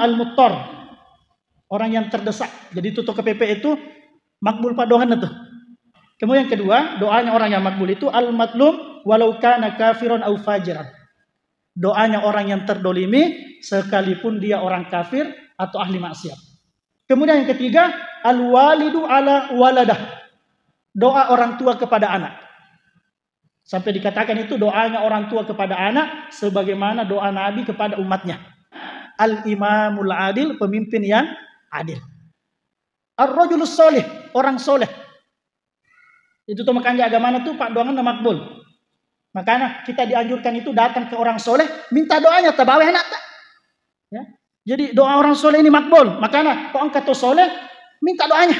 al-muttar, orang yang terdesak. Jadi tutup KPP itu makbul padohan itu. Kemudian yang kedua, doanya orang yang makbul itu al-matlum walau kana kafiran au fajiran. Doanya orang yang terdolimi sekalipun dia orang kafir atau ahli maksiat. Kemudian yang ketiga, al-walidu ala waladah. Doa orang tua kepada anak. Sampai dikatakan itu doanya orang tua kepada anak sebagaimana doa Nabi kepada umatnya. Al-imamul adil, pemimpin yang adil. Ar-rajulus soleh, orang soleh. Itu tuh makanya agama tuh pak doangan makbul. Makanya kita dianjurkan itu datang ke orang soleh, minta doanya tabawe enak tak? Ya. Jadi doa orang soleh ini makbul. Makanya kau angkat soleh, minta doanya.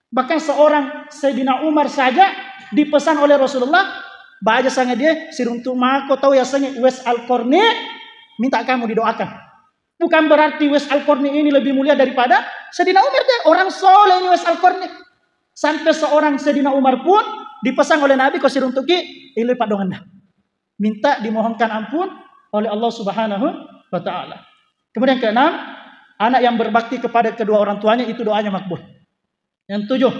Bahkan seorang Sayyidina Umar saja dipesan oleh Rasulullah, baca sangat dia siruntu mako tahu ya sangat Wes Al-Qarni, minta kamu didoakan. Bukan berarti Wes Al-Qarni ini lebih mulia daripada Sayyidina Umar, dia orang soleh ini Wes Al-Qarni. Sampai seorang Sayyidina Umar pun dipesan oleh Nabi kau siruntuki ilmu padongan dah. Minta dimohonkan ampun oleh Allah Subhanahu wa taala. Kemudian keenam, anak yang berbakti kepada kedua orang tuanya itu doanya makbul. Yang tujuh,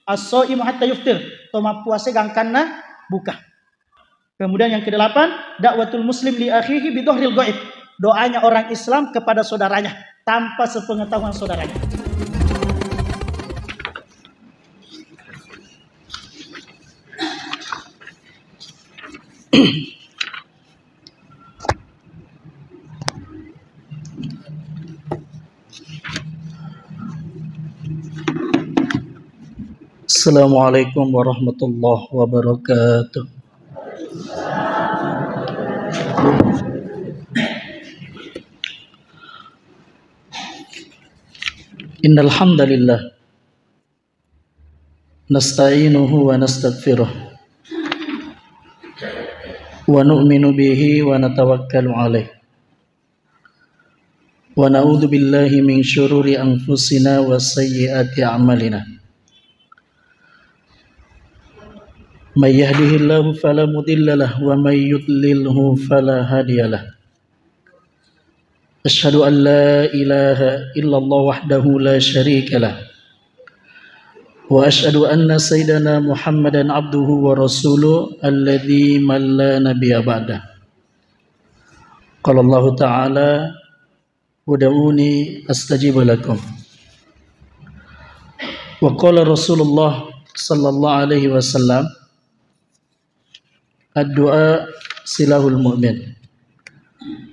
as-shaimu hatta yuftir, toma puasa gangkanna buka. Kemudian yang kedelapan, dakwatul muslim li akhihi bidhahril ghaib. Doanya orang Islam kepada saudaranya tanpa sepengetahuan saudaranya. Assalamualaikum warahmatullahi wabarakatuh. Innal hamdalillah nasta'inuhu wa nastaghfiruh wa nu'minu bihi wa natawakkalu alaih wa na'udzu billahi min syururi anfusina wa sayyiati a'malina. May yahdihillahu fala mudilla lahu wa may yudlilhu fala hadiyalah. Asyhadu an la ilaha illallah wahdahu la syarika lah. Wa asyhadu anna sayyidana Muhammadan abduhu wa rasuluh alladzi man la nabiyya ba'dah. Qala Allah ta'ala ud'uni astajib lakum. Wa qala Rasulullah sallallahu alaihi wasallam ad-du'a silahul mu'min.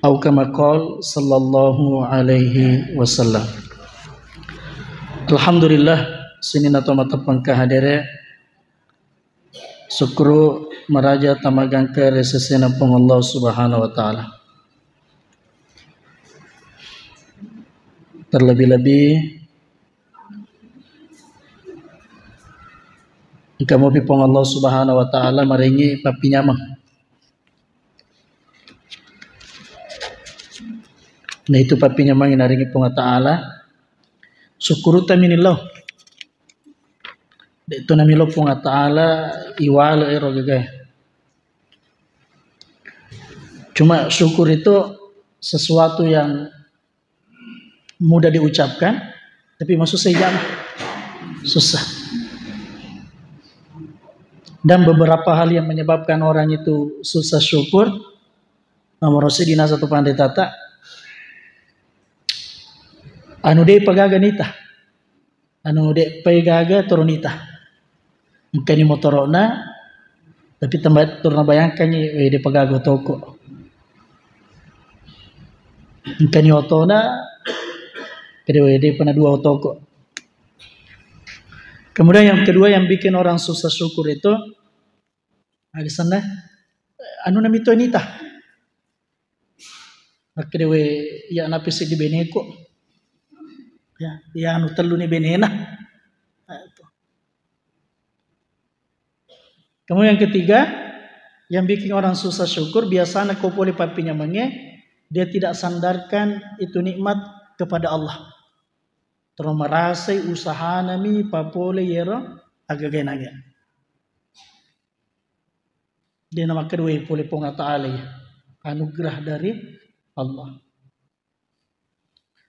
Atau kama qala sallallahu alaihi wasallam. Alhamdulillah sinina tomata pangkahadere syukru maraja tamagangka resesena pong Allah Subhanahu wa taala. Terlebih-lebih kamu pipong Allah Subhanahu wa taala maringi papinyamang. Nah itu papinyamang naringi pong taala syukuru taminillah. Itu namilo pong taala iwala ero gagay. Cuma syukur itu sesuatu yang mudah diucapkan, tapi maksud saya susah. Dan beberapa hal yang menyebabkan orang itu susah syukur, nomor sidina satu pandai tata, anu dei pagaga nita, anu dei pagaga turunita, mungkin motorona, tapi tempat turun bayangkan ni de pagaga toko, mungkin otona, kedua de pernah dua toko. Kemudian yang kedua yang bikin orang susah syukur itu ada sana anu namito nita. Akhirnya ya napisi di beneko. Ya anu telu ni benena. Kemudian yang ketiga yang bikin orang susah syukur biasanya kau boleh papinya dia tidak sandarkan itu nikmat kepada Allah. Terus merasai usaha nami papole yero agak-agak. Dia nama kedua boleh ponga ta'ala anugerah dari Allah.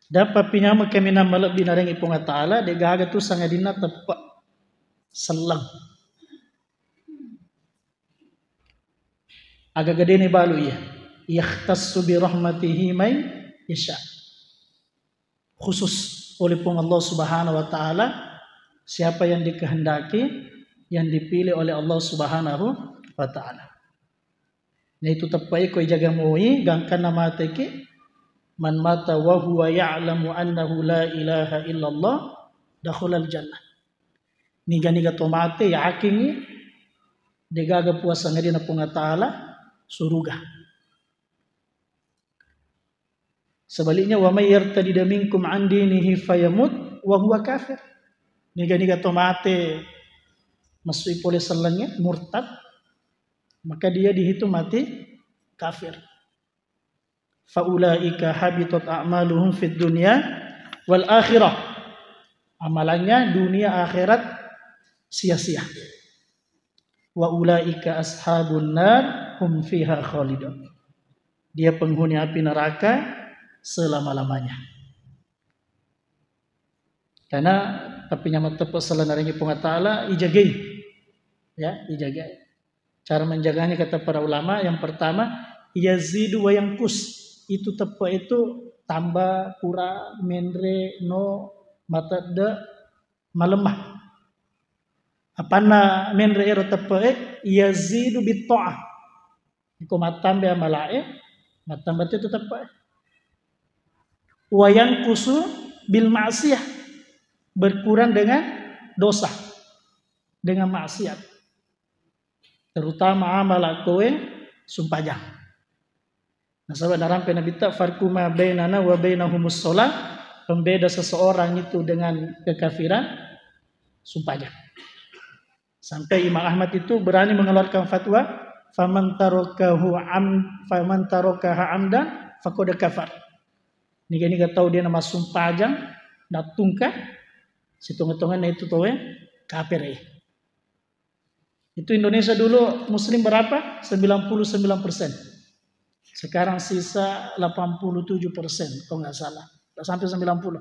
Dapat pinyama kami na malab dinarang ipong ta'ala, de gaga tu sangadina tepat selang. Agak gede ni balu ya. Yakhtassu bi rahmatihi may yasha. Khusus oleh Allah Subhanahu wa taala, siapa yang dikehendaki, yang dipilih oleh Allah Subhanahu wa taala. Nah itu tepai ko jaga moi gangkan nama teki man mata wa huwa ya'lamu annahu la ilaha illallah dakhulal jannah. Niga tomate yakini degaga puasa ngadi na punga taala suruga. Sebaliknya wa may yartadida minkum an dinihi fayamut wa huwa kafir. Niga tomate masuk oleh selangnya murtad, maka dia dihitung mati kafir. Faulaika habitat a'maluhum fid dunya wal akhirah. Amalannya dunia akhirat sia-sia. Wa ulaika ashabun nar hum fiha khalidun. Dia penghuni api neraka selama-lamanya. Karena tapi nyamat tepat selanaringi punga ta'ala ijagai. Ya, ijagai. Cara menjaganya kata para ulama, yang pertama yazidu wa yanqus. Itu tepat itu tambah, kurang, mendre, no, mata de, malemah. Apana mendre ero tepat yazidu bit ta'ah. Iku matambe amalae, matambah itu tepat. Wa yanqusu bil ma'siyah. Berkurang dengan dosa, dengan maksiat. Terutama amal kowe sumpajang. Nah, sahabat narampe Nabi tak farkuma bainana wa bainahumus shalah, pembeda seseorang itu dengan kekafiran sumpajang. Sampai Imam Ahmad itu berani mengeluarkan fatwa faman tarakaha amdan faqad kafar. Ni tahu dia nama sumpajang datungka hitung-hitungan itu tuh kafir. Itu Indonesia dulu muslim berapa? 99%. Sekarang sisa 87%, kalau nggak salah. Nggak sampai 90.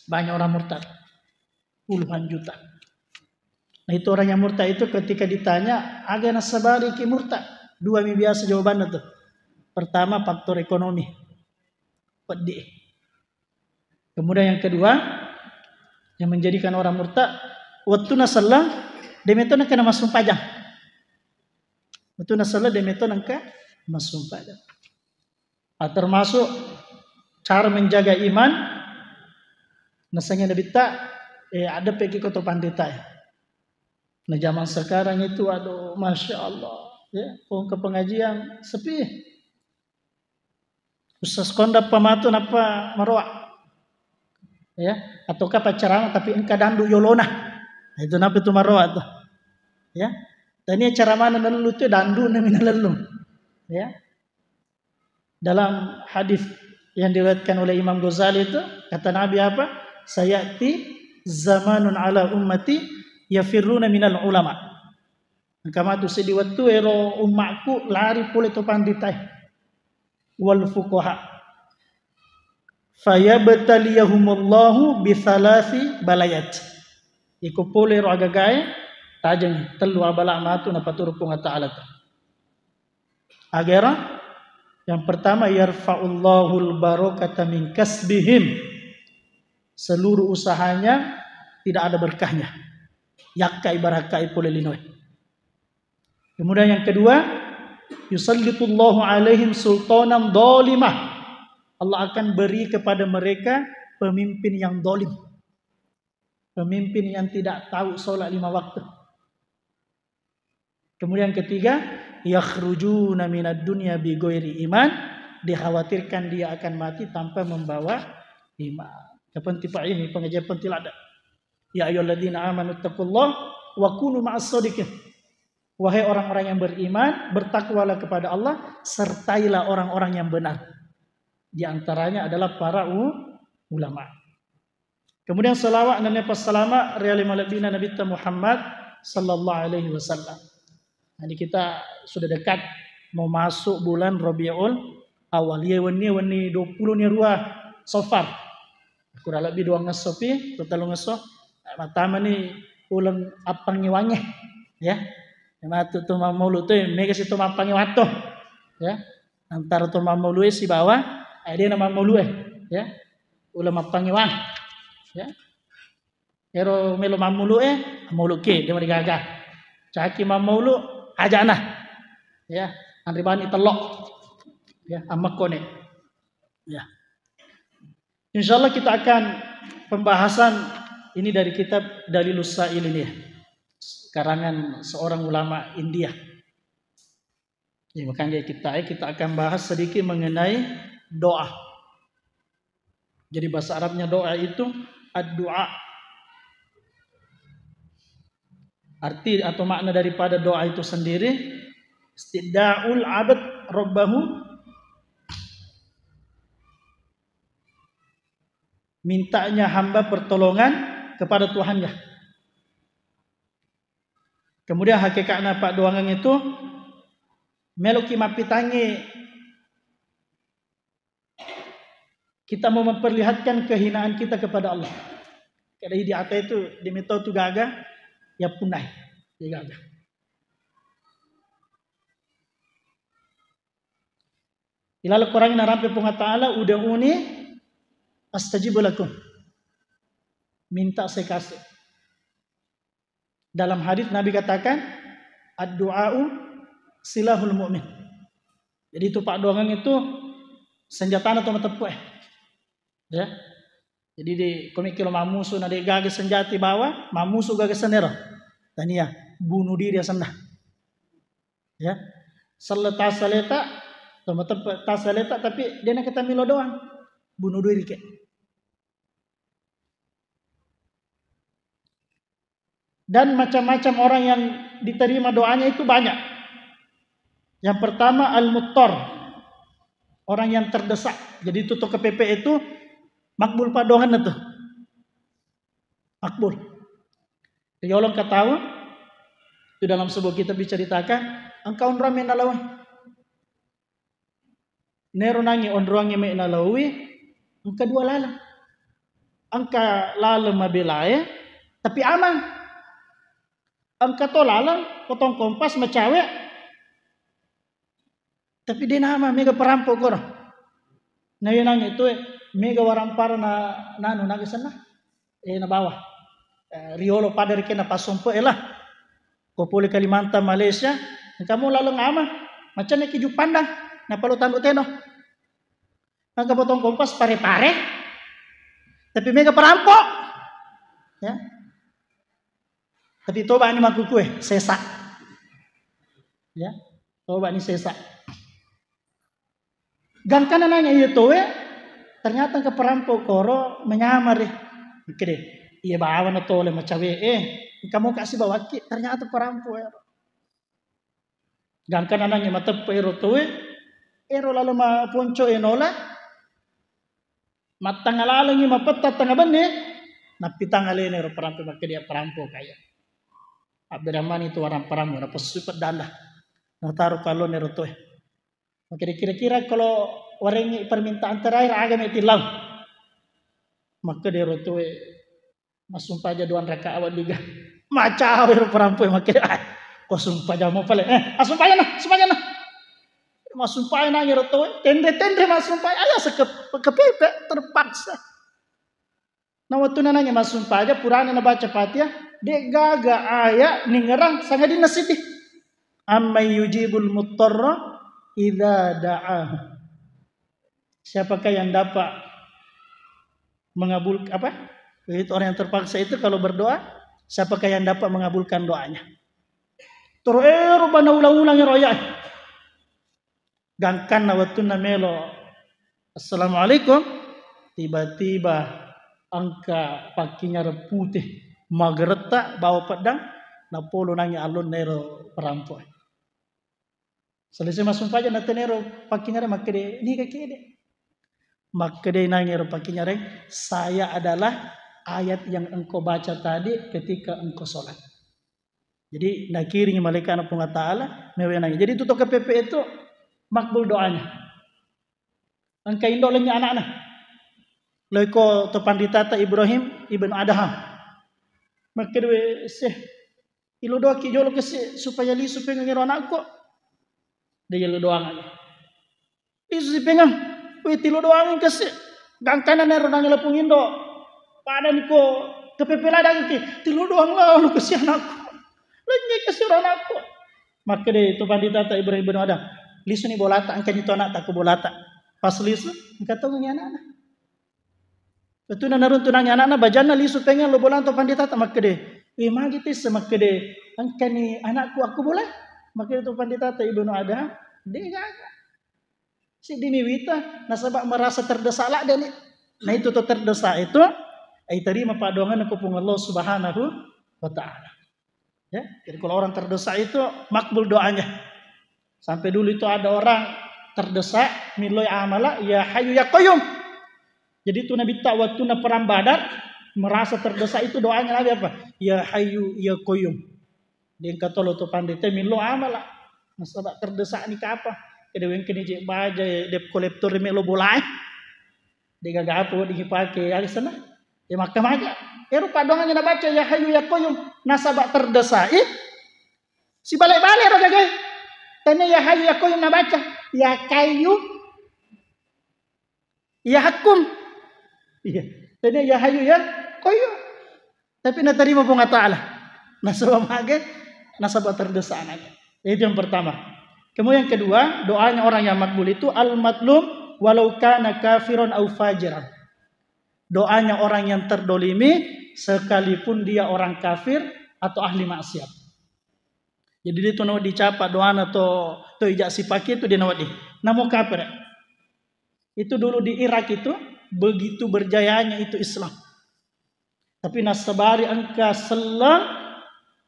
Banyak orang murtad. Puluhan juta. Nah itu orang yang murtad itu ketika ditanya, agak nasabari ki murtad. Dua biasa jawabannya tuh. Pertama faktor ekonomi. Pedih. Kemudian yang kedua, yang menjadikan orang murtad, waktu nasallah, demeton kena masuk pajang. Waktu nasallah demeton angka masuk pajang. Termasuk cara menjaga iman, nasanya Nabi tak, ada pergi kota panditai. Nah zaman sekarang itu, aduh, masya Allah, ya, ke pengajian sepi. Ustaz konda pamatu napa marwa. Ya, ataukah pacaran tapi engkau dandu yolona. Itu napa itu marwa tuh. Ya. Dan ini cara mana lalu itu dandu namina lalu. Ya. Dalam hadis yang diriwayatkan oleh Imam Ghazali itu kata Nabi apa? Sayati zamanun ala ummati yafirruna minal ulama. Kama tu sedi waktu ero umatku lari pole to panditai wal fuqaha. Fayabtaliyahumullahu bithalasi balayat. Iku pole ro agagae tajeng telu abala matu na paturu punga ta'ala. Agera yang pertama yarfa'ullahul barakata min kasbihim. Seluruh usahanya tidak ada berkahnya. Yakkai barakai pole linoi. Kemudian yang kedua, yusallitullahu alaihim sultanan dhalimah. Allah akan beri kepada mereka pemimpin yang dolim. Pemimpin yang tidak tahu sholat 5 waktu. Kemudian ketiga, yakhrujuna minad dunya bi ghairi iman. Dikhawatirkan dia akan mati tanpa membawa iman. Kapan tipe ini pengajian pentil ada. Ya ayyuhalladzina amanu taqullaha wa kunu ma'as shadiqin. Wahai orang-orang yang beriman, bertakwalah kepada Allah, sertailah orang-orang yang benar. Di antaranya adalah para ulama. Kemudian salawat dan salama riali malabina Nabi Muhammad sallallahu alaihi wasallam. Jadi kita sudah dekat mau masuk bulan Rabiul Awal. Ya wani 20 ni ruah so far. Kurang lebih 2 ngesopi, total ngeso. Matama ni ulang apang ngiwange, ya. Matu tu mamulu tu mega situ mapang ngiwato, ya. Antara tu mamulu si bawah, dia nama mamulu ya. Ulang mapang ngiwang, ya. Ero melo mamulu mamulu ke dia marigaga. Caki mamulu aja nah, ya. Andribani telok, ya. Amak kone, ya. Insyaallah kita akan pembahasan ini dari kitab Dalilus Sa'il ini, karangan seorang ulama India. Ya, makanya kita akan bahas sedikit mengenai doa. Jadi bahasa Arabnya doa itu ad-du'a. Arti atau makna daripada doa itu sendiri istida'ul 'abd rabbahu, mintanya hamba pertolongan kepada Tuhannya. Kemudian hakikatnya Pak Doangang itu meloki mapitangi kita mau memperlihatkan kehinaan kita kepada Allah. Kada di ata itu di metode tu gaga ya punai, ya gaga. Ilalu korang narampe punga ta'ala uda'uni astajib lakum. Minta saya kasih. Dalam hadis Nabi katakan ad-du'a'u silahul mu'min. Jadi itu Pak Doangang itu senjata atau matepu ya. Jadi di komik kilo mamusu na de gaga senjata bawa, mamusu gaga senero. Tania bunuh diri sana. Ya. Seleta atau matepu tasaleta tapi dia nak kata milo doang. Bunuh diri ke. Dan macam-macam orang yang diterima doanya itu banyak. Yang pertama al-muttar, orang yang terdesak. Jadi itu KPP itu makbul Pak Doangan itu. Makbul. Jadi orang ketawa itu dalam sebuah kitab diceritakan, engkau rame nalawi. Nero nangi ondruangi me nalawi, engkau dua lalang. Angka lalang mabelaye, tapi aman. Angka to lalang, potong kompas macawek. Tapi dia nama mega perampok koro. Nah yang itu mega warampara na nanu naga sana. Na bawah. Riolo padari kena pasompo lah. Kopoli Kalimantan Malaysia. Kamu lalang ama. Macam ni kiju pandang. Na palu tanduk teno. Angka potong kompas pare-pare. Tapi mega perampok. Ya. Tapi toba ini makukue sesak. Ya. Toba ini sesak. Gangkana nanya itu ternyata ke perampok koro menyamar Oke deh. Iya bawa na tole macawe kamu kasih bawa ki ternyata perampok Gangkana nanya mata pero towe ero lalu ma ponco enola matang alalangi mapetta tanga benne napitang alene ro perampok makke dia perampok kaya Abdurrahman itu orang perampok na pesupat danda nataruh kalau nero towe. Kira-kira kalau orang permintaan terakhir agama tilang, maka dia rotoe masumpah aja 2 rakaat awal juga. Macam orang perampok maka kau sumpah aja mau pale. Sumpah na. Masumpah na rotoe, tendre masumpah aja kepepe terpaksa. Nah waktu nanya masumpah aja purana na baca Fatihah, dia gaga ayat ningerang sangat dinasibih. Amma yujibul muttarra idza da'ahu. Siapakah yang dapat mengabulkan Itu orang yang terpaksa itu kalau berdoa, siapakah yang dapat mengabulkan doanya? Terus bana ulang-ulang roya. Gangkan na waktu na melo. Assalamualaikum. Tiba-tiba angka pakinya putih, magereta bawa pedang, na polo nanya alun nero perampok. Selesai masuk aja nanti nero pakinya makde ni kaki makde nangero pakinya saya adalah ayat yang engkau baca tadi ketika engkau sholat. Jadi nakiringi malaikat Allah Taala mewenangi. Jadi itu KPP itu makbul doanya. Angka indo lenya anak-anak. Leko to pandita Ibrahim ibn Adham. Maka dua ilo doa ki jolo kese supaya li supaya ngiro anakku. Dia lo doang aja. Isu si pengang, wih tilo doang kese. Gangkana nero nang lepungin do. Pada niko kepepela dah ki. Tilo doang lah lu kese anakku. Lagi kese anakku. Maka deh tu pandita Ibrahim ibn Adham. Lisu ni bolata angkat itu anak tak ku bolata. Pas lisu angkat tu ngi anak. Betul na narun tunang anak bajana lisu pengen lo bolan to pandita tak maka deh. Magi tis maka deh angkat ni anakku aku boleh. Maka itu pandita Ibnu Adham dia gagal. Si dimiwita nasabak merasa terdesak lah dan nah itu terdesak itu ay terima padongan kupung Allah Subhanahu wa taala. Ya, jadi kalau orang terdesak itu makbul doanya. Sampai dulu itu ada orang terdesak miloi amala ya hayyu ya qayyum. Jadi itu Nabi tak waktu na perang Badar merasa terdesak itu doanya lagi apa? Ya hayyu ya qayyum. Dia kata lo tu pandai milo amala. Nasabak terdesak ni apa? Kada wen kini je baja dep kolektor melo bolai. Dia gak apa dipakai ali sana. Ya maka aja. Rupa dongannya na baca ya hayyu ya qayyum nasabak terdesak. Si balik-balik ro gage. Tanya ya hayyu ya qayyum na baca ya qayyum ya hakum. Iya. Tanya ya hayyu ya qayyum. Tapi na terima bunga ta'ala. Nasabak mage nasabak terdesak anaknya. Itu yang pertama. Kemudian yang kedua, doanya orang yang makbul itu al-matlum walau kana kafiron au fajiran. Doanya orang yang terdolimi sekalipun dia orang kafir atau ahli maksiat. Jadi dia tu nak dicapak doa atau ijak sipaki itu dia nak di. Namun kafir. Itu dulu di Irak itu begitu berjayanya itu Islam. Tapi nasabari angka selang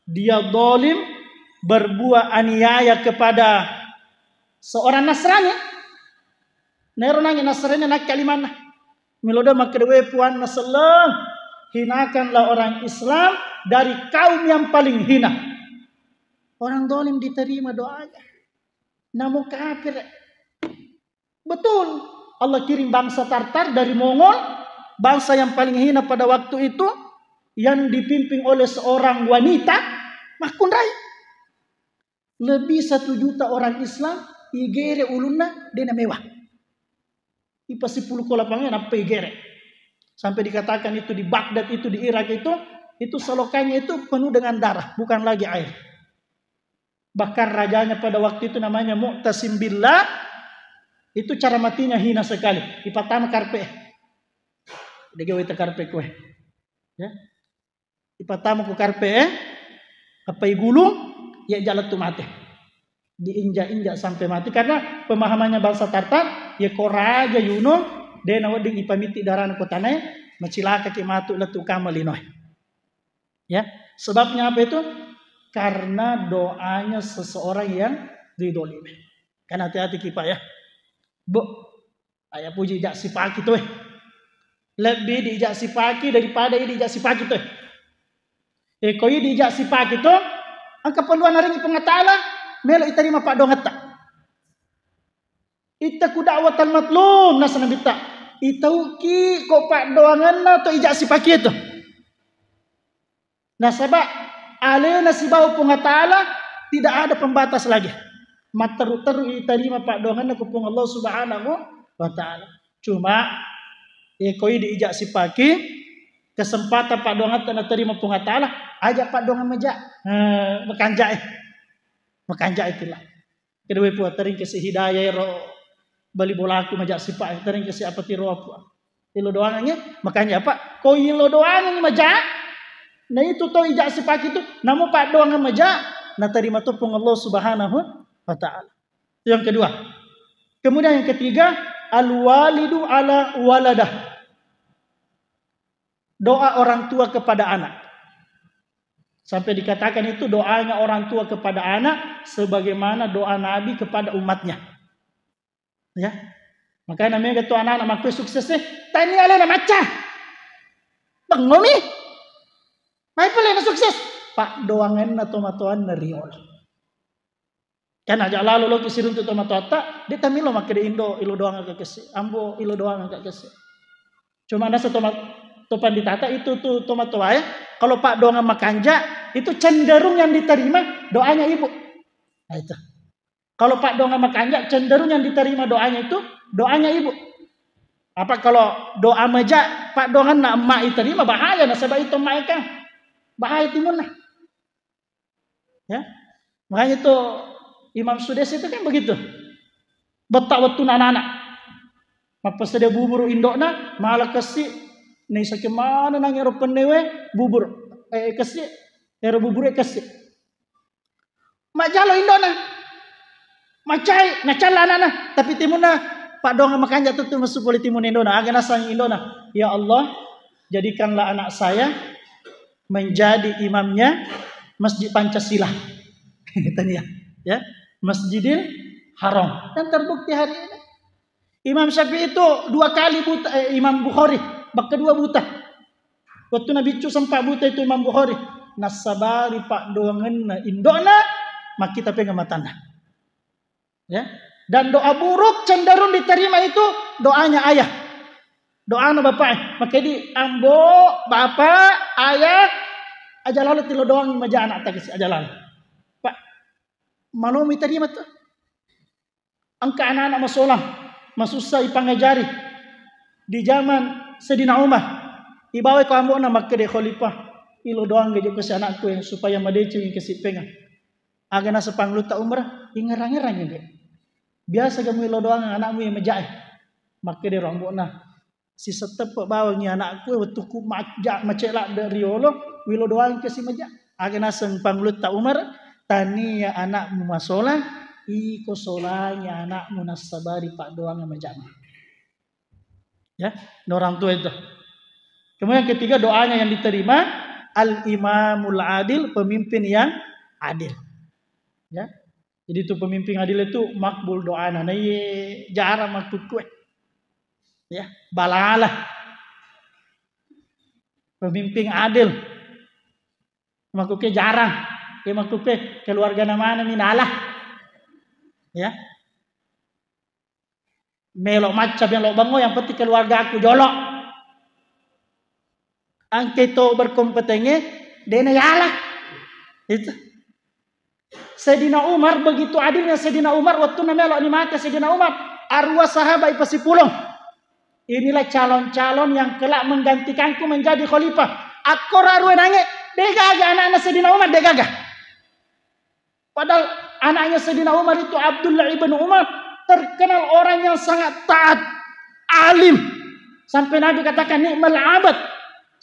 dia dolim berbuat aniaya kepada seorang Nasrani. Nero nanya Nasrani nak kalimana. Miloda makedewe puan naselang. Hinakanlah orang Islam dari kaum yang paling hina. Orang dolim diterima doanya. Namun kafir. Betul. Allah kirim bangsa Tartar dari Mongol. Bangsa yang paling hina pada waktu itu. Yang dipimpin oleh seorang wanita. Mahkundai. Lebih 1 juta orang Islam igere ulunna dena mewah. Ipa 10 kolapangan apa igere. Sampai dikatakan itu di Baghdad itu di Irak itu selokannya itu penuh dengan darah, bukan lagi air. Bahkan rajanya pada waktu itu namanya Mu'tasim Billah. Itu cara matinya hina sekali. Ipatama karpe. Degawe ta karpe kue. Ya. Ipatama ku karpe apa igulung ya jalan tu mati. Diinjak-injak sampai mati karena pemahamannya bangsa Tartar ya koraja yuno de na wading ipamiti darana kotane macilaka ki matu latu kamalinoy. Ya, sebabnya apa itu? Karena doanya seseorang yang didolimi. Kan hati-hati kita ya. Bu, ayah puji ijak sipaki tuh. Lebih diijak sipaki daripada diijak sipaki tuh. Koi diijak sipaki tuh ang keperluan hari ini pengatala melo iterima pak dongat tak. Ita ku dakwatan matlum nasa nabita. Itau ki ko pak doangan na to ijak sipaki itu. Nasaba alena si bau pengatala tidak ada pembatas lagi. Materu-teru iterima pak doangan na kupung Allah Subhanahu wa taala. Cuma koi diijak sipaki kesempatan pak dongat na terima pengatala ajak pak dongan meja makanjak itulah kedua puat tering kesi hidayah ro bali bolaku majak sipak tering kesi apa tiro apa ilo doangannya makanya apa ko ilo doangan majak nah itu to ijak sipak itu namun pak doangan majak na terima tupung Allah Subhanahu wa taala. Yang kedua. Kemudian yang ketiga al walidu ala waladah. Doa orang tua kepada anak. Sampai dikatakan itu doanya orang tua kepada anak sebagaimana doa Nabi kepada umatnya. Ya. Makanya namanya ketua anak makhluk sukses nih. Tani alena maca. Pengomi. Mai pala sukses. Pak doangan na tomatoan na riol. Kan aja lalu lo kisirun tu tomatoata. Di tamilo makede indo ilo doangan ka kesi. Ambo ilo doangan ka kesi. Cuma ada satu topan ditata itu tuh tomat ya. Kalau Pak doa makanja itu cenderung yang diterima doanya ibu. Nah itu. Kalau Pak doa makanja cenderung yang diterima doanya itu doanya ibu. Apa kalau doa meja Pak doa nak emak itu terima bahaya nah sebab itu emak kan bahaya timun nah. Ya. Makanya itu Imam Sudes itu kan begitu. Betak waktu anak-anak. Apa sedia bubur indokna malah kasih nih sakimana nang ero penewe bubur kasih ero bubur kasih. Mak jalo indokna. Macai nacala anak tapi timuna Pak dong makanya tuh masuk boleh timun indona agak nasang indona. Ya Allah, jadikanlah anak saya menjadi imamnya Masjid Pancasila. Tanya, ya. Masjidil Haram. Dan terbukti hari ini. Imam Syafi'i itu 2 kali buta, Imam Bukhari, bak kedua buta. Waktu Nabi cu sempat buta itu Imam Bukhari. Nasabari Pak doangan indona, mak kita pegang matana. Ya. Dan doa buruk cenderung diterima itu doanya ayah. Doa bapak. Maka di ambo, bapak, ayah aja lalu tilo doang maja anak tak aja lalu. Pak, malu minta terima tuh. Angka anak-anak masolah, masusah ipangajari di zaman Sayyidina Umar. Ibawa ko ambo na makkede khalifah. Ilo doang gaje ko si anakku yang supaya madeci yang kesip pengang. Aga na sa pangluta umrah, ingerang-ngerang ya. Biasa kamu ilo doang anakmu yang majai. Makkede rombo na. Si setep bawang ni anakku waktu ku majak macelak dari Allah wilo doang ke si majak. Aga na sang pangluta umar tani ya anakmu masolah iko solanya anakmu nasabari Pak doang majak. Ya, orang tua itu. Kemudian ketiga doanya yang diterima al-imamul adil, pemimpin yang adil. Ya. Jadi itu pemimpin adil itu makbul doana. Nah, jarang maksud kue. Ya, balalah. Pemimpin adil. Maksudnya jarang. Ya maksudnya keluarga namanya minalah. Ya. Melok macam yang lo bango yang penting keluarga aku jolok. Angketo berkompetensi dena yalah. Itu. Sayyidina Umar begitu adilnya Sayyidina Umar waktu melok ni mati Sayyidina Umar arwah sahabat ipasi pulung. Inilah calon-calon yang kelak menggantikanku menjadi khalifah. Aku arwah nangis, degaga anak-anak Sayyidina Umar degaga. Padahal anaknya Sayyidina Umar itu Abdullah ibn Umar terkenal orang yang sangat taat, alim. Sampai Nabi katakan nikmal abad,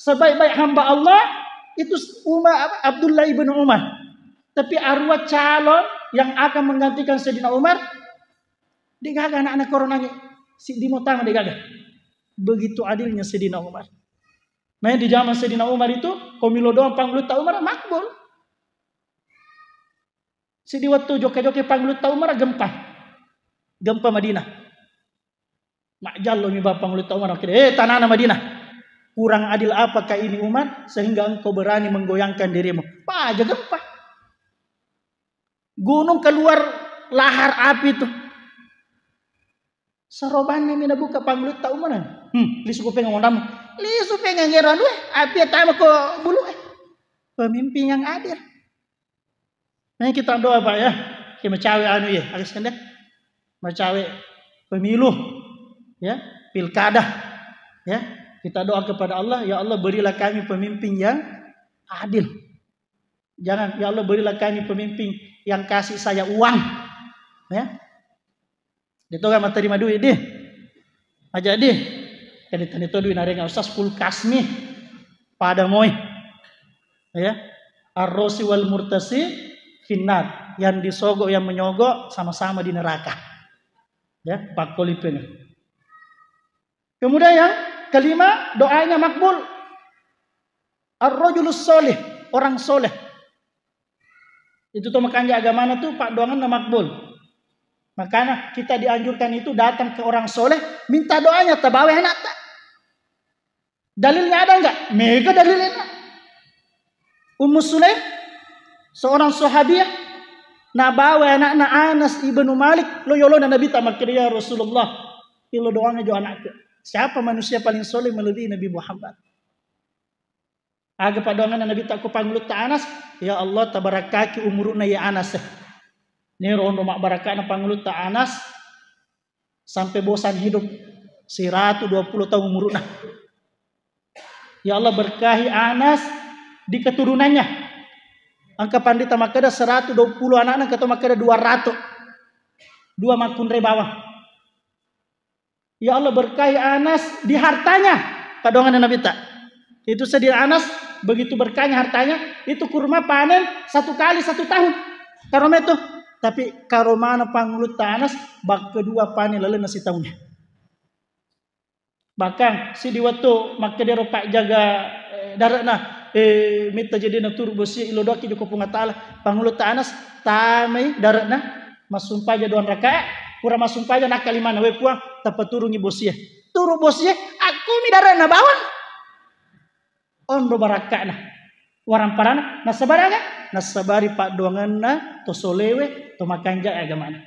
sebaik-baik hamba Allah itu Abdullah ibn Umar. Tapi arwah calon yang akan menggantikan Sayyidina Umar degaga anak-anak koronanya si dimotang degaga. Begitu adilnya Sayyidina Umar. Nah di zaman Sayyidina Umar itu komilo doang pangluta Umar makbul. Si di waktu joke-joke pangluta Umar gempa Madinah. Mak jallo mi bapa pangluta Umar akhirnya tanah Madinah. Kurang adil apakah ini Umar sehingga engkau berani menggoyangkan dirimu? Pak aja gempa. Gunung keluar lahar api itu. Sarobane mina buka pangluta Umar. Lisu ko pengen ngondam. Lisu pengen ngeron we. Api tama ko bulu pemimpin yang adil. Nah kita doa Pak ya. Kita macawe anu ya. Alis kan deh. Macawe pemilu. Ya. Pilkada. Ya. Kita doa kepada Allah. Ya Allah berilah kami pemimpin yang adil. Jangan ya Allah berilah kami pemimpin yang kasih saya uang. Ya. Dito ka materima duit deh. Aja deh. Kani tanito duit na renga usas kulkas nih. Pada moy. Ya. Ar-rosi wal murtasi finnar. Yang disogok yang menyogok sama-sama di neraka. Ya, pakolipena. Kemudian yang kelima, doanya makbul. Ar-rajulus soleh, orang soleh. Itu tuh makanya agamana tuh Pak doangan makbul. Makanya kita dianjurkan itu datang ke orang soleh, minta doanya, tabawe enak tak? Dalilnya ada enggak? Mega dalilnya. Ummu Sulaim, seorang sahabiah, nabawa anak Anas ibnu Malik, lo yolo na Nabi tamak ya Rasulullah, ilo doanya jo anakku. Siapa manusia paling soleh melebihi Nabi Muhammad? Aga padongan Nabi tak ku panglut ta Anas, ya Allah tabarakaki umuruna ya Anas. Ni rondo mak barakana panglut ta Anas sampai bosan hidup 120 tahun umuruna. Ya Allah berkahi Anas di keturunannya. Angka pandita makada 120 anak-anak atau makada 200. Dua makun bawah. Ya Allah berkahi Anas di hartanya. Padongan Nabi tak. Itu sedih Anas begitu berkahnya hartanya, itu kurma panen 1 kali 1 tahun. Karoma itu. Tapi karomana panglut Anas bak kedua panen lalu nasi tahunnya. Bahkan si di waktu maka dia ropak jaga daratna minta jadi natur bosi ilodoki joko pungatala panglut Anas tamai daratna masumpah jadi 2 rakaat kurang masumpah aja nak kalimana we puang tapa turungi bosi turu bosi aku mi daratna bawang ondo barakana warang parana nasabari pak doanganna to solewe to makanja agamana.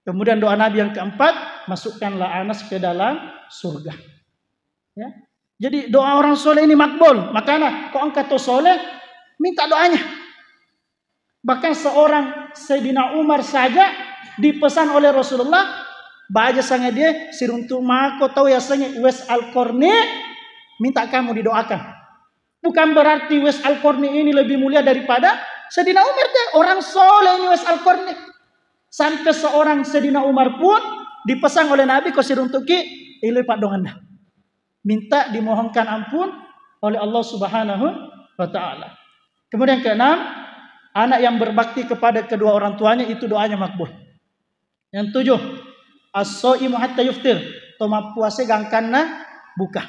Kemudian doa Nabi yang keempat, masukkanlah Anas ke dalam surga. Ya. Jadi doa orang soleh ini makbul. Makanya kok engkau to soleh, minta doanya. Bahkan seorang Sayyidina Umar saja dipesan oleh Rasulullah, baca sangat dia siruntu mako tahu ya sangat Wes Al-Qarni minta kamu didoakan. Bukan berarti Wes Al-Qarni ini lebih mulia daripada Sayyidina Umar deh. Orang soleh ini Wes Al-Qarni. Sampai seorang Sayyidina Umar pun dipesan oleh Nabi kau siruntuki ilai pak donganda. Minta dimohonkan ampun oleh Allah Subhanahu wa taala. Kemudian keenam, anak yang berbakti kepada kedua orang tuanya itu doanya makbul. Yang 7, as-shaimu hatta yuftir. Toma puasa gangkanna buka.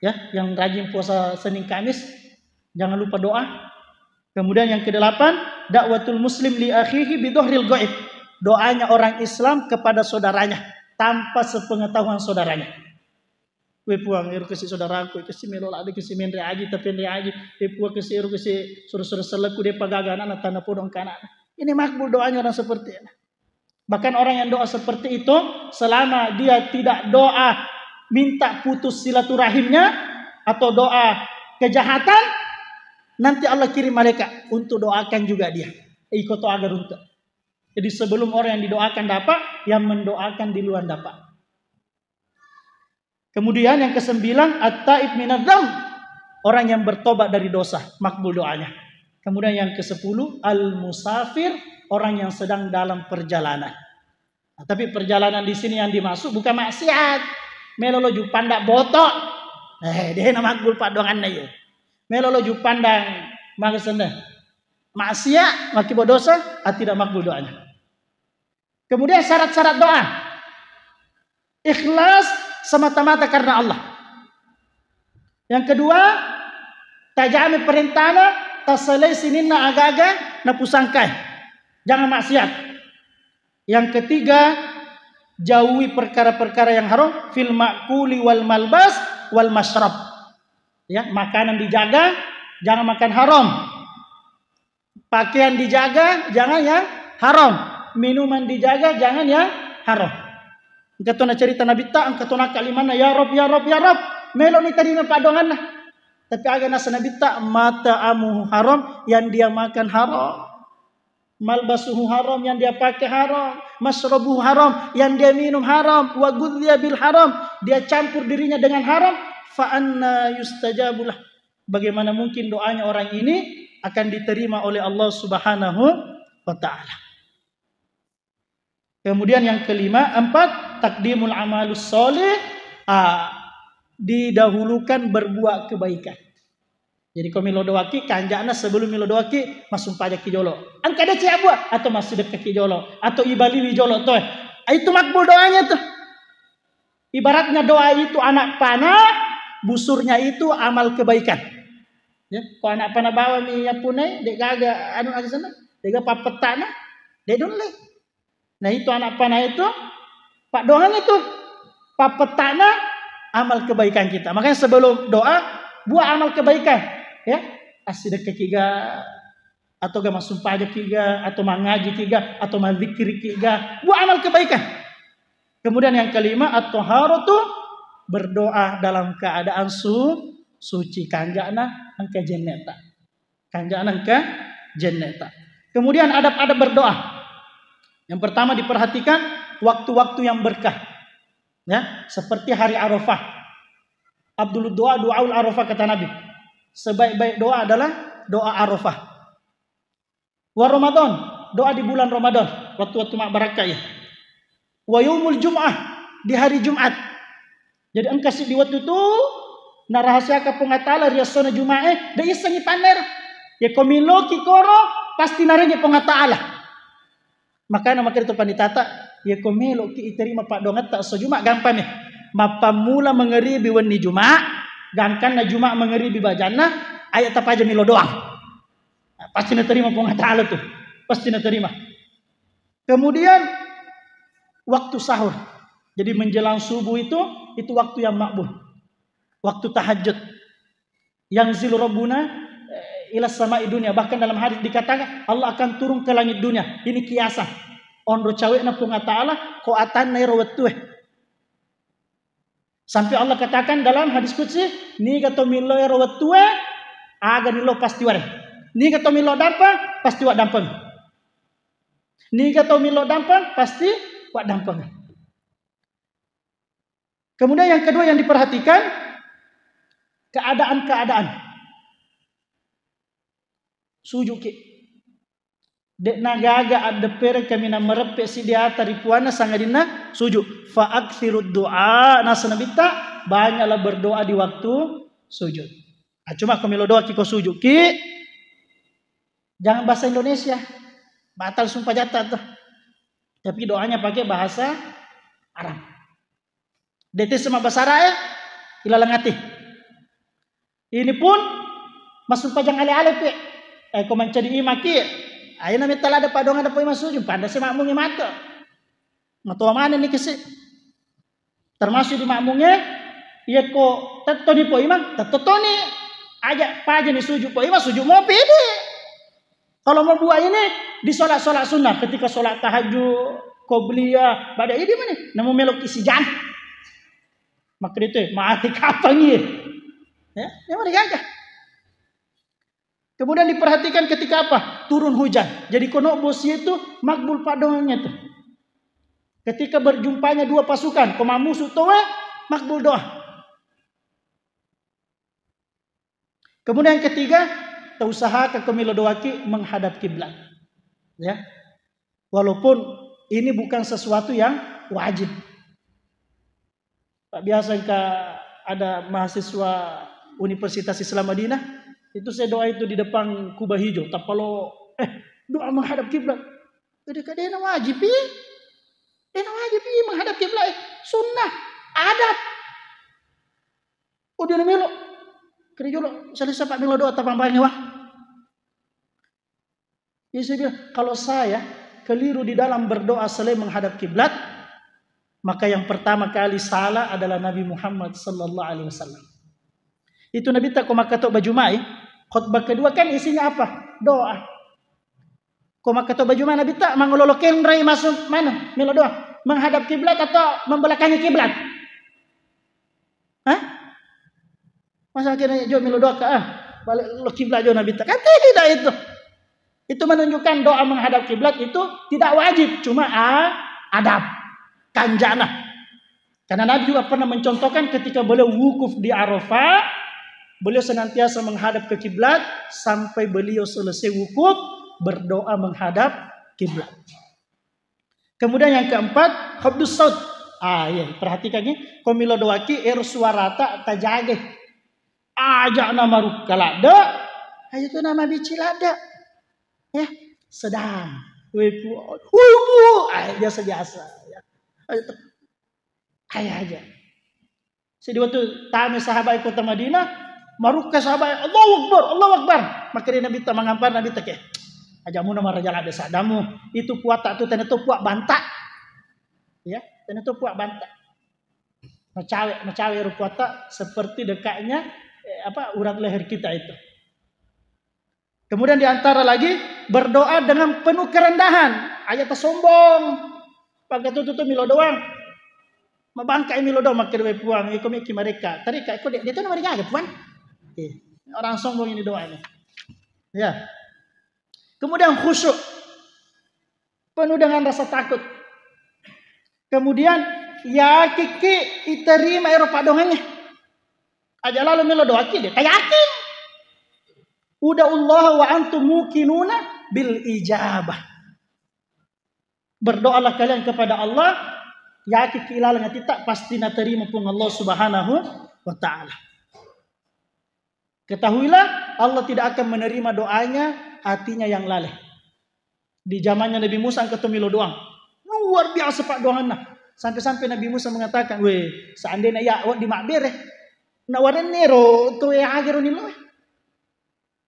Ya, yang rajin puasa Senin Kamis jangan lupa doa. Kemudian yang ke-8, dakwatul muslim li akhihi bidhahril ghaib. Doanya orang Islam kepada saudaranya tanpa sepengetahuan saudaranya. We puang iru kesi saudaraku kesi melola ade kesi menre aji tapi menre aji we puang kesi iru kesi suruh-suruh seleku de pagagana na tanah podong kana. Ini makbul doanya orang seperti ini. Bahkan orang yang doa seperti itu selama dia tidak doa minta putus silaturahimnya atau doa kejahatan, nanti Allah kirim malaikat untuk doakan juga dia. Ikoto agar untuk. Jadi sebelum orang yang didoakan dapat, yang mendoakan di luar dapat. Kemudian yang ke-9, at-taib minadz-dzam. Orang yang bertobat dari dosa, makbul doanya. Kemudian yang ke-10, al-musafir, orang yang sedang dalam perjalanan. Nah, tapi perjalanan di sini yang dimaksud bukan maksiat. Melolo ju pandak botok. Dia nama makbul padongan na ya. Melolo ju pandang maksudnya maksiat maki berdosa tidak makbul doanya. Kemudian syarat-syarat doa ikhlas semata-mata karena Allah. Yang kedua tajami perintahna tasalai sininna aga-aga na pusangkai jangan maksiat. Yang ketiga jauhi perkara-perkara yang haram fil ma'kuli wal malbas wal masyrab. Ya, makanan dijaga, jangan makan haram. Pakaian dijaga, jangan yang haram. Minuman dijaga, jangan yang haram. Engkau nak cerita Nabi tak, engkau nak kalimana ya Rob, ya Rob, ya Rob. Melo ni tadi mempadongan lah. Tapi agak nasa Nabi tak mata amu haram, yang dia makan haram. Malbasuhu haram, yang dia pakai haram. Masrobuhu haram, yang dia minum haram. Wa gudhiya bil haram, dia campur dirinya dengan haram. Fa'anna yustajabulah. Bagaimana mungkin doanya orang ini akan diterima oleh Allah Subhanahu wa ta'ala. Kemudian yang ke-5, takdimul amalus soleh. Didahulukan berbuat kebaikan. Jadi kalau milo doaki kanjana sebelum milo doaki masuk pajak kijolo. Angka ada cia buat atau masih dekat kijolo atau ibali wijolo tuh. Itu makbul doanya tuh. Ibaratnya doa itu anak panah, busurnya itu amal kebaikan. Ya, kalau anak panah bawa minyak punai, dek gaga anu aja sana, dek gaga papetana, dek dunle. Nah itu anak panah itu, pak doang itu papetana amal kebaikan kita. Makanya sebelum doa buat amal kebaikan. Ya, asidak kiga atau gak masuk pajak kiga atau mangaji kiga atau mazikir kiga, buat amal kebaikan. Kemudian yang kelima, at-taharatu, berdoa dalam keadaan suci. Kanjana angka jenneta. Kanjana angka jenneta. Kemudian adab-adab berdoa. Yang pertama diperhatikan waktu-waktu yang berkah. Ya, seperti hari Arafah. Abdul doa duaul Arafah kata Nabi. Sebaik-baik doa adalah doa Arafah. Wa Ramadan, doa di bulan Ramadan, waktu-waktu barakah ya. Wa yaumul Jum'ah, di hari Jumat. Jadi engkau di waktu itu na rahasia ka pengatala riasona Jumae, da isangi paner. Ya komilo kikoro pasti narenya pengatala. Makanya itu panditata, ya komilo ki iterima pak dongat tak sejuma gampang nih. Mapamula mengeribi wani Juma, gangkan na Juma mengeribi bajana, ayat apa aja milo doang. Pasti diterima pengatala tuh, pasti diterima. Kemudian waktu sahur. Jadi menjelang subuh itu waktu yang makbul. Waktu tahajud. Yang zilu rabbuna ila sama'i dunia. Bahkan dalam hadis dikatakan Allah akan turun ke langit dunia. Ini kiasan. Onro cawe na punga ta'ala ko atan na irawatuh. Sampai Allah katakan dalam hadis qudsi, ni gato milo irawatuh aga nilo pasti ware. Ni gato milo dampang pasti wak dampang. Ni gato milo dampang pasti wak dampang. Kemudian yang kedua yang diperhatikan keadaan-keadaan. Sujud ki. Dek nagaga ada pere kami na merepe si dia taripuana sangadina sujud. Fa aktsirud doa nasanabita, banyaklah berdoa di waktu sujud. Nah, cuma kalau doa kiko sujud ki jangan bahasa Indonesia. Batal sumpah jatah tuh. Tapi doanya pakai bahasa Arab. Dete sama bahasa Arab ilalang hati. Ini pun masuk pajang ale-ale pe. Kau mencari imaki. Ayo nami telah ada padongan ada poin masuk. Pada si makmungnya mata. Matua mana nih kesi? Termasuk di makmungnya. Iya kok tetoni po imam. Tetoni. Ajak paja nih sujud po imam. Sujud mau pede. Kalau mau buat ini di solat-solat sunnah. Ketika solat tahajud. Qobliyah. Pada ini mana? Namun melok isi jangan. Maka itu mati kapan ya? Ya, yang mana gagah? Kemudian diperhatikan ketika apa? Turun hujan. Jadi kono bosi itu makbul padongannya tuh. Ketika berjumpanya dua pasukan, koma musuh towe makbul doa. Kemudian yang ketiga, usaha kemilo doaki menghadap kiblat. Ya. Walaupun ini bukan sesuatu yang wajib. Biasa ada mahasiswa Universitas Islam Madinah itu saya doa itu di depan kubah hijau. Tapalo doa menghadap kiblat. Kadang-kadang wajib ya. Wajib ya menghadap kiblat. Sunnah, adab. Udah melo. Kerja selesai Pak melo doa tapang bangi wah. Ya saya bilang kalau saya keliru di dalam berdoa selain menghadap kiblat, maka yang pertama kali salah adalah Nabi Muhammad sallallahu alaihi wasallam. Itu Nabi tak komakato baju mai. Khutbah kedua kan isinya apa? Doa. Komakato baju mai Nabi tak mangololoken rai masuk mana? Milo doa. Menghadap kiblat atau membelakangi kiblat? Hah? Masa akhirnya jo milo doa balik lo kiblat jo Nabi tak. Kan tidak itu. Itu menunjukkan doa menghadap kiblat itu tidak wajib, cuma adab. Kanjana. Karena Nabi juga pernah mencontohkan ketika beliau wukuf di Arafah, beliau senantiasa menghadap ke kiblat sampai beliau selesai wukuf berdoa menghadap kiblat. Kemudian yang keempat, habdus saut. Ya, perhatikan ini, komilo doaki suarata tajage. Ajak nama rukalada, ayo itu nama bicilada. Ya, sedang. Wibu. Biasa-biasa ya. Kayak aja. Jadi waktu tanya sahabat kota Madinah, marukah sahabat Allahu Akbar. Maka dia Nabi tak mengampar Nabi tak ke. Ajamu nama raja ada sadamu. Itu puat tak tu tanda tu puat bantak. Ya, tanda tu puat bantak. Macawe rupuat tak seperti dekatnya urat leher kita itu. Kemudian diantara lagi berdoa dengan penuh kerendahan. Ayat sombong. Pakai tutup milo doang. Mabangka milo do makin we puang iko miki mereka. Tadi kak iko dia tuh mereka agak puan. Orang sombong ini doa ini. Ya. Kemudian khusyuk. Penuh dengan rasa takut. Kemudian ya kiki iterima Eropa doangnya. Aja lalu milo doa ki dia yakin. Udah Allah wa antum muqinuna bil ijabah. Berdoalah kalian kepada Allah, yakin ilalnya kita pasti terima pun Allah Subhanahu wa taala. Ketahuilah Allah tidak akan menerima doanya hatinya yang laleh. Di zamannya Nabi Musa ketemu milo doang. Luar biasa Pak doangna. Sampai-sampai Nabi Musa mengatakan, "Weh, seandainya ya awak di makbere, nawaran nero to ya agero nilo."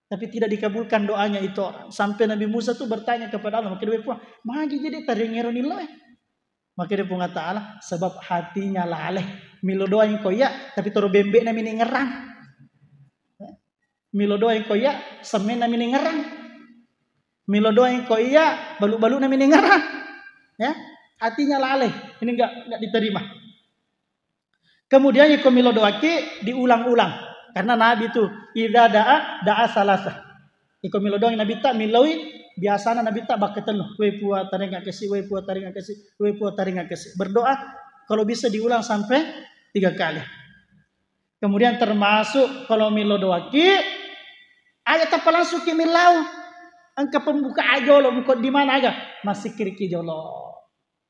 Tapi tidak dikabulkan doanya itu orang. Sampai Nabi Musa tuh bertanya kepada Allah, maka dia pun, "Magi jadi taringero nilo." Maka dia pun kata Allah, sebab hatinya laleh. Milo doa yang koya, tapi toro bembek na mini ngerang. Milo doa yang koya, semen na mini ngerang. Milo doa yang koya, balu-balu na mini ngerang. Ya, hatinya laleh. Ini enggak diterima. Kemudian yang milo doa ki diulang-ulang. Karena Nabi itu idza da'a salasa. Iko milo doang Nabi tak milawi biasana Nabi tak baketelu. We puat taringa kesi, we puat taringa kesi, we puat taringa kesi. Berdoa kalau bisa diulang sampai 3 kali. Kemudian termasuk kalau milo doa ki ayat apa langsung ki milau. Angka pembuka aja lo buka di mana aja. Masih kiri ki jolo.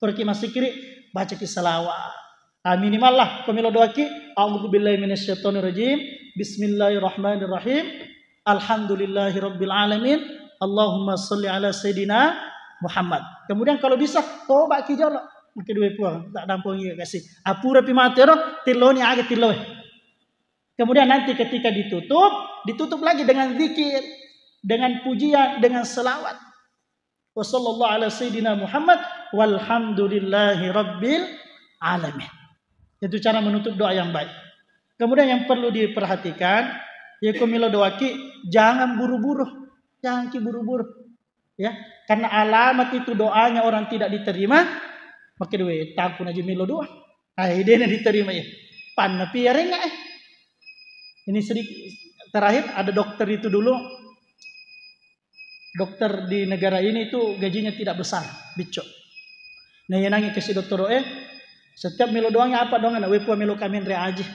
Pergi masih kiri baca ki salawat. Minimal lah pemilu doa ki a'udzubillahi minasyaitonirrajim bismillahirrahmanirrahim alhamdulillahirabbil alamin Allahumma shalli ala sayidina Muhammad. Kemudian kalau bisa tobat ki jolo mungkin dua puang tak dampungi kasih apura pi matero tiloni aga tiloe. Kemudian nanti ketika ditutup lagi dengan zikir, dengan pujian, dengan selawat. Wa sallallahu ala sayidina Muhammad walhamdulillahi rabbil alamin. Itu cara menutup doa yang baik. Kemudian yang perlu diperhatikan, yaitu milo doa ki jangan buru-buru, jangan ki buru-buru, ya. Karena alamat itu doanya orang tidak diterima, maka dewe takun aja milo doa. Idenya diterima ya. Pan tapi ya renga Ini sedikit terakhir ada dokter itu dulu, dokter di negara ini itu gajinya tidak besar, bicok. Nah yang nangis kasih dokter setiap milo doangnya apa doang? We pua milo kamen re aja.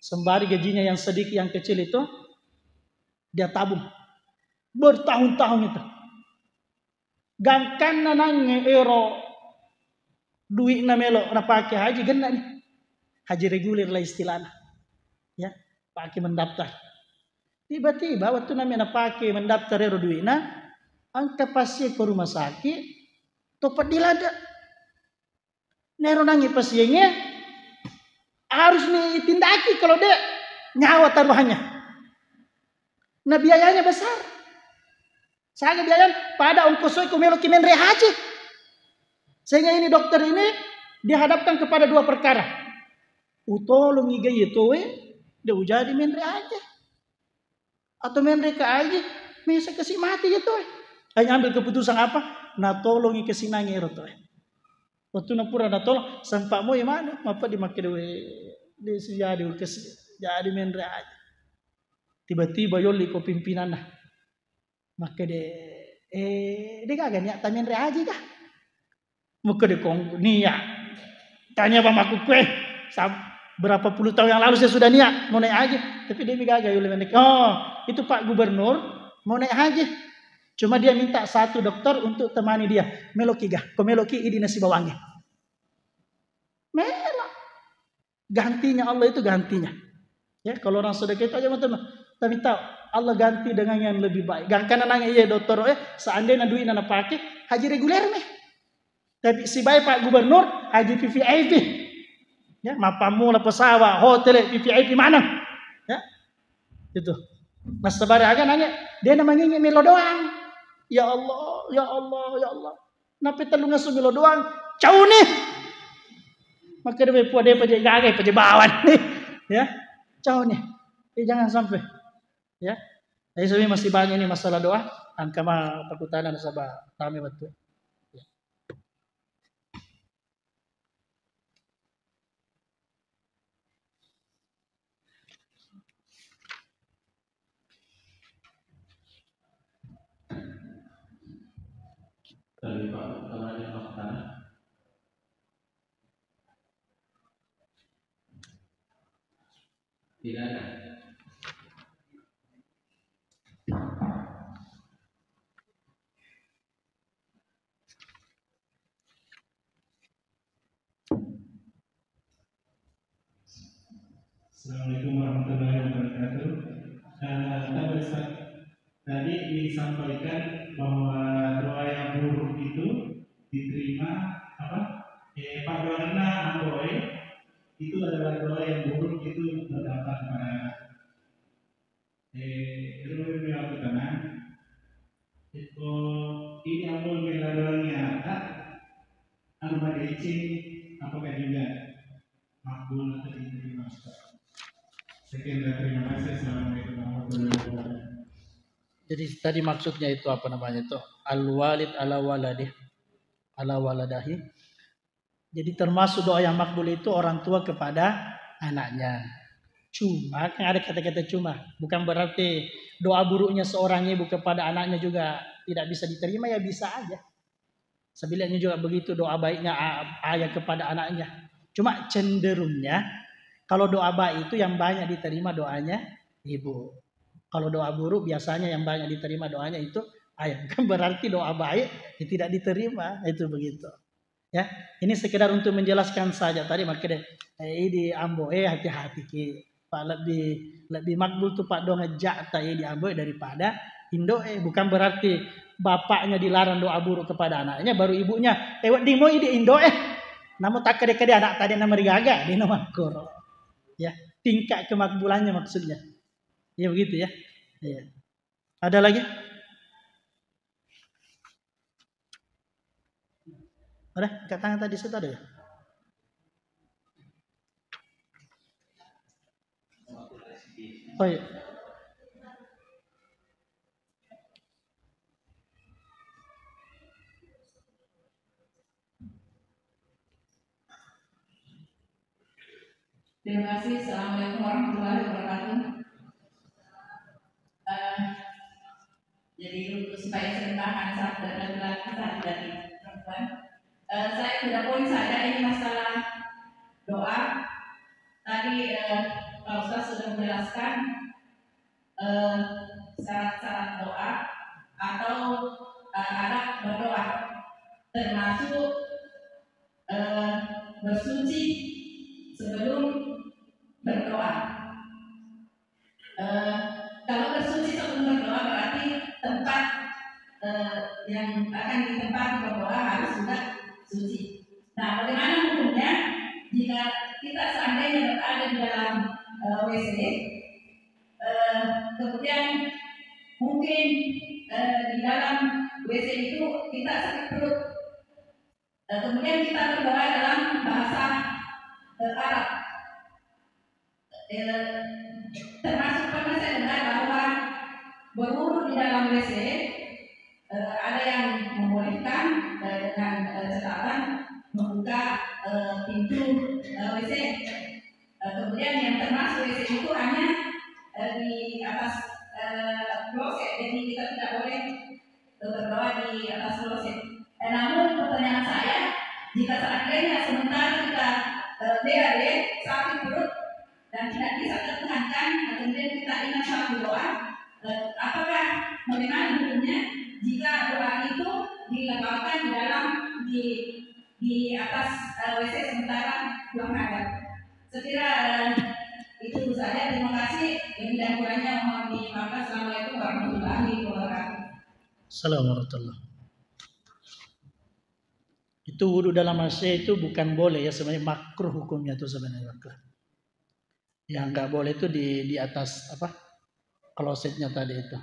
Sembari gajinya yang sedikit yang kecil itu dia tabung bertahun-tahun itu. Gangkan nanang ero duit na melo na pakai haji gena nih. Haji reguler lah istilahnya. Ya, pakai mendaftar. Tiba-tiba waktu namanya pakai mendaftar ero duit na angka pasien ke rumah sakit topat dilada. Nero nangi pasiennya harus ditindaki kalau dia nyawa taruhannya. Nah biayanya besar. Saya biaya pada ongkosoi kumelo kimen rehaji. Sehingga ini dokter ini dihadapkan kepada 2 perkara. Utolong iga itu dia jadi men rehaji. Atau men reka aja bisa kasih mati gitu. Hanya ambil keputusan apa? Nah tolong ikasih nangero tuh. Waktu napura na tolong sampai mo mana apa dimakai di jadi jadi menre aja. Tiba-tiba yoli ko pimpinan nah. Maka de kagak niat tanya menre aja kah? Muka de kong niat. Tanya bamaku kue berapa puluh tahun yang lalu saya sudah niat mau naik aja, tapi dia kagak yoli menek. Oh, itu Pak Gubernur mau naik aja. Cuma dia minta 1 dokter untuk temani dia. Meloki gah. Ko meloki ini nasi bawangnya. Melok. Gantinya Allah itu gantinya. Ya, kalau orang sedekah itu aja teman-teman. Tapi tahu Allah ganti dengan yang lebih baik. Gak karena nanya iya dokter seandainya duit nana pakai haji reguler meh. Tapi si baik Pak Gubernur haji VVIP. Ya, mapamu lah pesawat, hotel VVIP mana? Ya. Itu. Mas Tabari aja nanya, dia namanya melo doang. Ya Allah, ya Allah, ya Allah. Napi telu ngasu melo doang. Jauh nih. Maka dia puas dia pakai gagai, pakai bawan nih. Ya. Jauh nih. Jangan sampai. Ya. Jadi sebenarnya masih banyak ini masalah doa. Angka mah perkutanan sabah kami betul. dari Pak kalau ada yang mau bertanya. Tidak ada. Assalamualaikum warahmatullahi wabarakatuh. Tadi disampaikan bahwa doa yang buruk itu diterima Pak Doana Amboy itu adalah doa yang buruk itu berdampak pada ilmu yang tenang. Itu ini amul melalui anu madeci apakah juga makbul atau diterima? Sekian dan terima kasih. Assalamualaikum warahmatullahi wabarakatuh. Jadi tadi maksudnya itu apa namanya itu? Al-walid ala waladih, ala waladahi. Jadi termasuk doa yang makbul itu orang tua kepada anaknya. Cuma kan ada kata-kata cuma, bukan berarti doa buruknya seorang ibu kepada anaknya juga tidak bisa diterima, ya bisa aja. Sebenarnya juga begitu doa baiknya ayah kepada anaknya. Cuma cenderungnya kalau doa baik itu yang banyak diterima doanya ibu. Kalau doa buruk biasanya yang banyak diterima doanya itu ayah. Bukan berarti doa baik tidak diterima, itu begitu. Ya, ini sekedar untuk menjelaskan saja tadi makanya di Ambo hati-hati ki. Pak lebih makbul tuh Pak dong ngejak tadi di Ambo daripada Indo bukan berarti bapaknya dilarang doa buruk kepada anaknya baru ibunya di mo di Indo namun tak kade-kade anak tadi nama rigaga di nama koro. Ya, tingkat kemakbulannya maksudnya. Ya begitu ya. Ya. Ada lagi? Ada? Angkat tangan tadi situ ada ya? Oh iya. Terima kasih. Assalamualaikum warahmatullahi wabarakatuh. Jadi untuk supaya serentakkan saat laki-laki saat dari perempuan, saya tidak poin saja ini masalah doa. Tadi Pak Ustaz sudah menjelaskan syarat-syarat doa atau adab berdoa, termasuk bersuci sebelum berdoa. Kalau bersuci sebelum berdoa berarti tempat yang akan ditempati berdoa harus sudah suci. Nah, bagaimana hukumnya jika kita seandainya berada di dalam WC, kemudian mungkin di dalam WC itu kita sakit perut, kemudian kita berdoa dalam bahasa Arab. Termasuk pernah saya dengar bahwa berwudu di dalam WC ada yang membolehkan dengan catatan membuka pintu WC. Kemudian yang termasuk WC itu hanya di atas kloset, jadi kita tidak boleh berdoa di atas kloset. Namun pertanyaan saya, jika seandainya sementara kita BAD sakit perut dan tidak bisa tertahankan, kemudian kita ingat saat doa, apakah bagaimana hukumnya jika doa itu diletakkan di atas WC sementara buang hadap? Sekira itu saja. Terima kasih. Lebih dan kurangnya mohon dimaafkan. Assalamualaikum warahmatullahi wabarakatuh. Assalamualaikum. Itu wudu dalam WC itu bukan boleh ya, sebenarnya makruh hukumnya itu sebenarnya makruh. Yang nggak boleh itu di atas klosetnya tadi itu.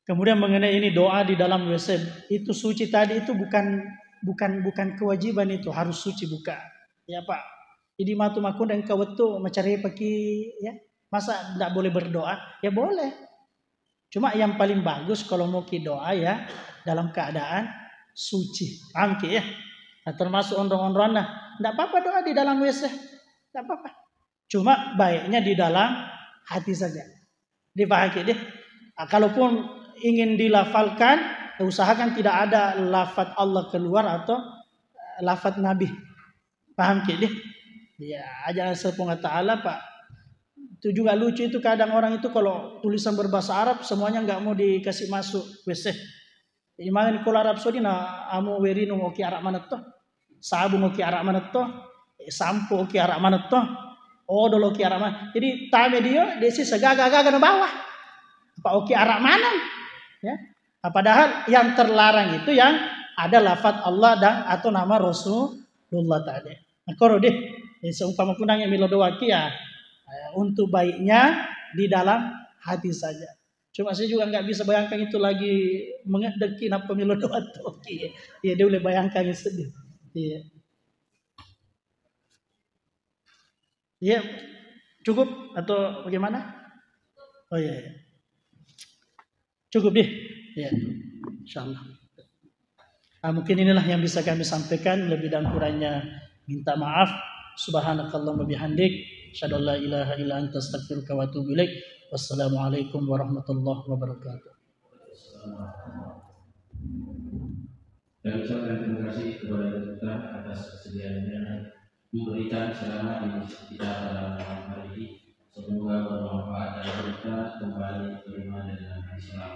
Kemudian mengenai ini doa di dalam WC itu suci tadi itu bukan kewajiban, itu harus suci buka. Ya Pak, ini matu makun dan kau itu mencari pakai ya, masa tidak boleh berdoa? Ya boleh. Cuma yang paling bagus kalau mau doa ya dalam keadaan suci. Paham ya? Nah, termasuk ondong-ondongan. Nah, tidak apa-apa doa di dalam WC. Tidak apa-apa. Cuma baiknya di dalam hati saja. Dipahami deh. Nah, kalaupun ingin dilafalkan usahakan tidak ada lafaz Allah keluar atau lafaz Nabi. Paham deh? Ya, ajaran sepengetahuan Ta'ala Pak. Itu juga lucu itu kadang orang itu kalau tulisan berbahasa Arab semuanya nggak mau dikasih masuk WC. Imangan kalau Arab Saudi na amo werino oki Arab mana toh, sabun oki Arab mana toh, sampo oki Arab mana toh, odol oki Arab mana. Jadi tame dia desi segaga-gaga na bawah. Apa oki Arab mana? Ya. Padahal yang terlarang itu yang ada lafaz Allah dan atau nama Rasulullah tadi. Nah, kalau deh seumpama kunang yang milodowaki ya untuk baiknya di dalam hati saja. Cuma saya juga nggak bisa bayangkan itu lagi mengedeki apa milodowaki. Ya dia boleh bayangkan itu sedih. Iya. Iya. Cukup atau bagaimana? Oh iya. Cukup deh. Ya, insyaallah. Mungkin inilah yang bisa kami sampaikan. Lebih dan kurangnya minta maaf. Subhanakallahumma bihamdik, asyhadu an la ilaha illa anta astaghfiruka wa atubu ilaik. Wassalamualaikum warahmatullahi wabarakatuh. Kami ucapkan terima kasih kepada kita atas kesediaannya memberikan ceramah di masjid kita pada malam hari ini. Semoga bermanfaat dan kita kembali beriman dengan Islam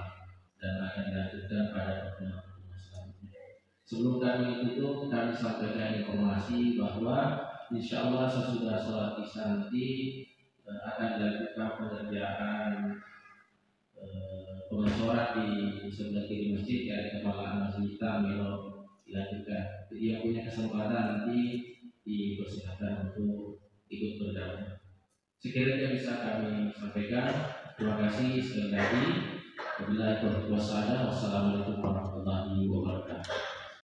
dan akan dilanjutkan pada pertemuan selanjutnya. Sebelum kami tutup, kami sampaikan informasi bahwa insya Allah sesudah sholat isya nanti akan dilakukan pengerjaan pengecoran di sebelah kiri masjid dari kepala masjid kita Milo dilanjutkan. Jadi yang punya kesempatan nanti dipersilakan untuk ikut bergabung. Sekiranya bisa kami sampaikan. Terima kasih sekali lagi. Wassalamualaikum